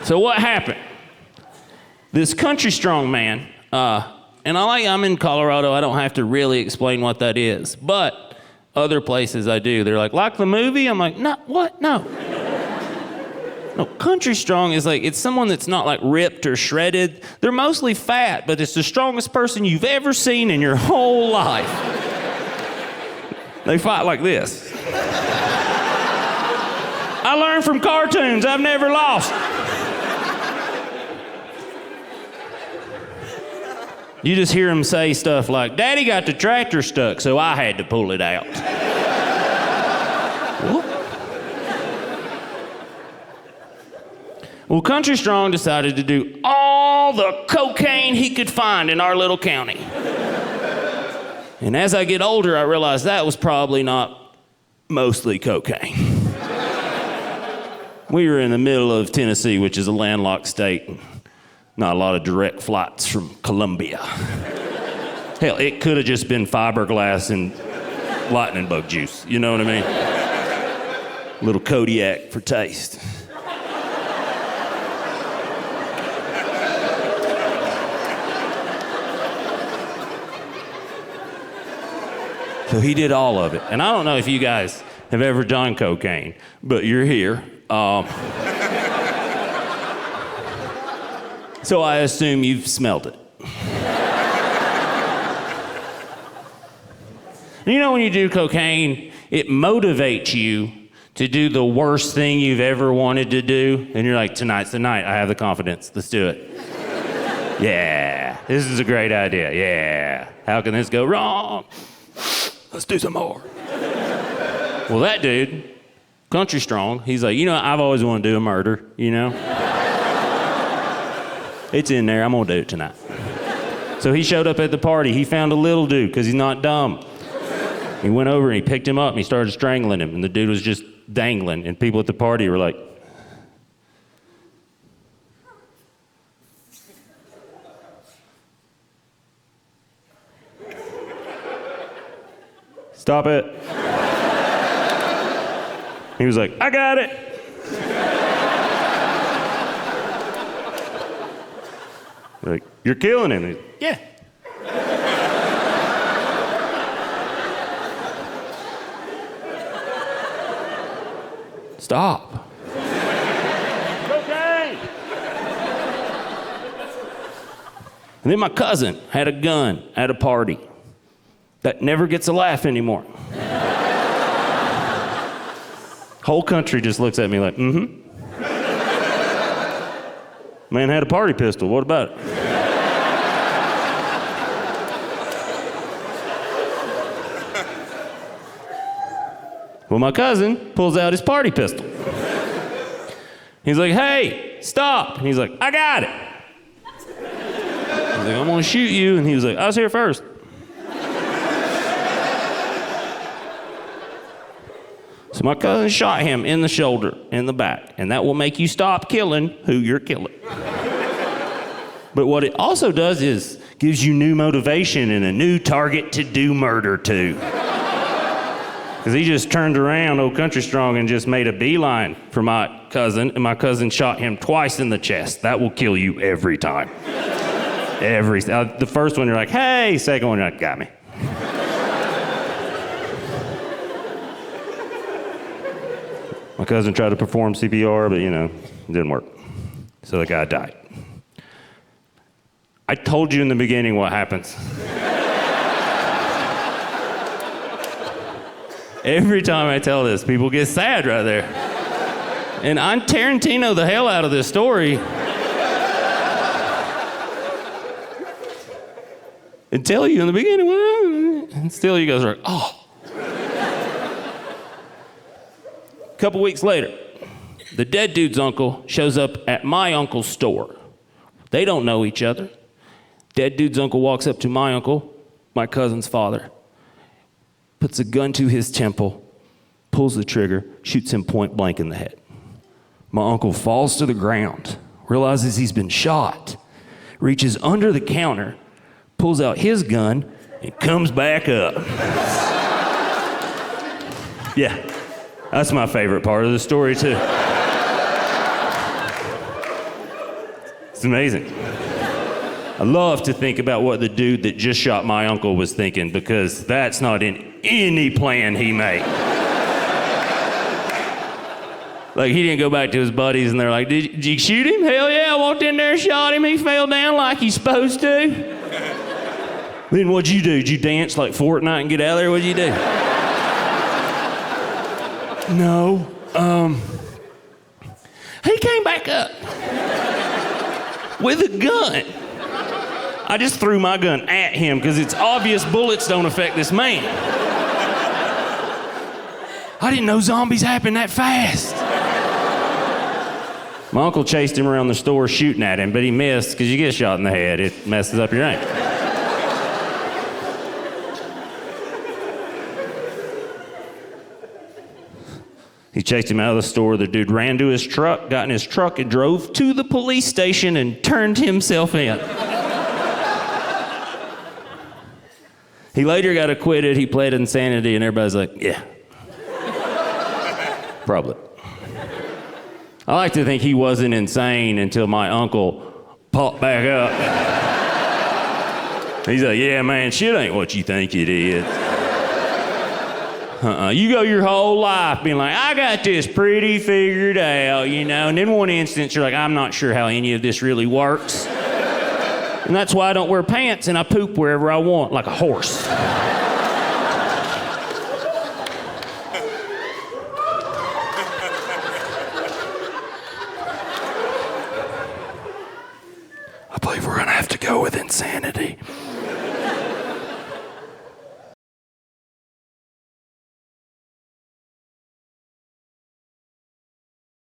So what happened? This country strong man, and I'm in Colorado, I don't have to really explain what that is, but other places I do. They're like the movie? I'm like, no, what? No. No, country strong is like, it's someone that's not like ripped or shredded. They're mostly fat, but it's the strongest person you've ever seen in your whole life. They fight like this. I learned from cartoons, I've never lost. You just hear them say stuff like, Daddy got the tractor stuck, so I had to pull it out. Well, Country Strong decided to do all the cocaine he could find in our little county. And as I get older, I realized that was probably not mostly cocaine. We were in the middle of Tennessee, which is a landlocked state. Not a lot of direct flights from Columbia. Hell, it could have just been fiberglass and lightning bug juice. You know what I mean? A little Kodiak for taste. So he did all of it. And I don't know if you guys have ever done cocaine, but you're here. So I assume you've smelled it. You know, when you do cocaine, it motivates you to do the worst thing you've ever wanted to do. And you're like, tonight's the night. I have the confidence. Let's do it. Yeah, this is a great idea. Yeah. How can this go wrong? Let's do some more. Well, that dude, Country Strong, he's like, I've always wanted to do a murder, It's in there, I'm gonna do it tonight. So he showed up at the party. He found a little dude, because he's not dumb. He went over and he picked him up and he started strangling him, and the dude was just dangling, and people at the party were like, stop it. He was like, I got it. Like, you're killing him. He's, yeah. Stop. Okay. And then my cousin had a gun at a party. That never gets a laugh anymore. Whole country just looks at me like, mm-hmm. Man had a party pistol, what about it? Well, my cousin pulls out his party pistol. He's like, hey, stop. And he's like, I got it. He's like, I'm gonna shoot you. And he was like, I was here first. So my cousin shot him in the shoulder, in the back, and that will make you stop killing who you're killing. But what it also does is gives you new motivation and a new target to do murder to. Because he just turned around, old Country Strong, and just made a beeline for my cousin, and my cousin shot him twice in the chest. That will kill you every time. The first one, you're like, hey. Second one, you're like, got me. My cousin tried to perform CPR, but, it didn't work. So the guy died. I told you in the beginning what happens. Every time I tell this, people get sad right there. And I'm Tarantino the hell out of this story. And tell you in the beginning, and still you guys are like, oh. A couple weeks later, the dead dude's uncle shows up at my uncle's store. They don't know each other. Dead dude's uncle walks up to my uncle, my cousin's father, puts a gun to his temple, pulls the trigger, shoots him point blank in the head. My uncle falls to the ground, realizes he's been shot, reaches under the counter, pulls out his gun, and comes back up. Yeah, that's my favorite part of the story, too. It's amazing. I love to think about what the dude that just shot my uncle was thinking, because that's not in any plan he made. Like, he didn't go back to his buddies and they're like, did you shoot him? Hell yeah, I walked in there and shot him. He fell down like he's supposed to. Then what'd you do? Did you dance like Fortnite and get out of there? What'd you do? No. He came back up with a gun. I just threw my gun at him because it's obvious bullets don't affect this man. I didn't know zombies happen that fast. My uncle chased him around the store shooting at him, but he missed because you get shot in the head. It messes up your aim. He chased him out of the store. The dude ran to his truck, got in his truck, and drove to the police station and turned himself in. He later got acquitted. He pled insanity, and everybody's like, yeah. Probably. I like to think he wasn't insane until my uncle popped back up. He's like, yeah, man, shit ain't what you think it is. You go your whole life being like, I got this pretty figured out, you know, and then one instance you're like, I'm not sure how any of this really works. And that's why I don't wear pants and I poop wherever I want, like a horse. I believe we're gonna have to go with insanity.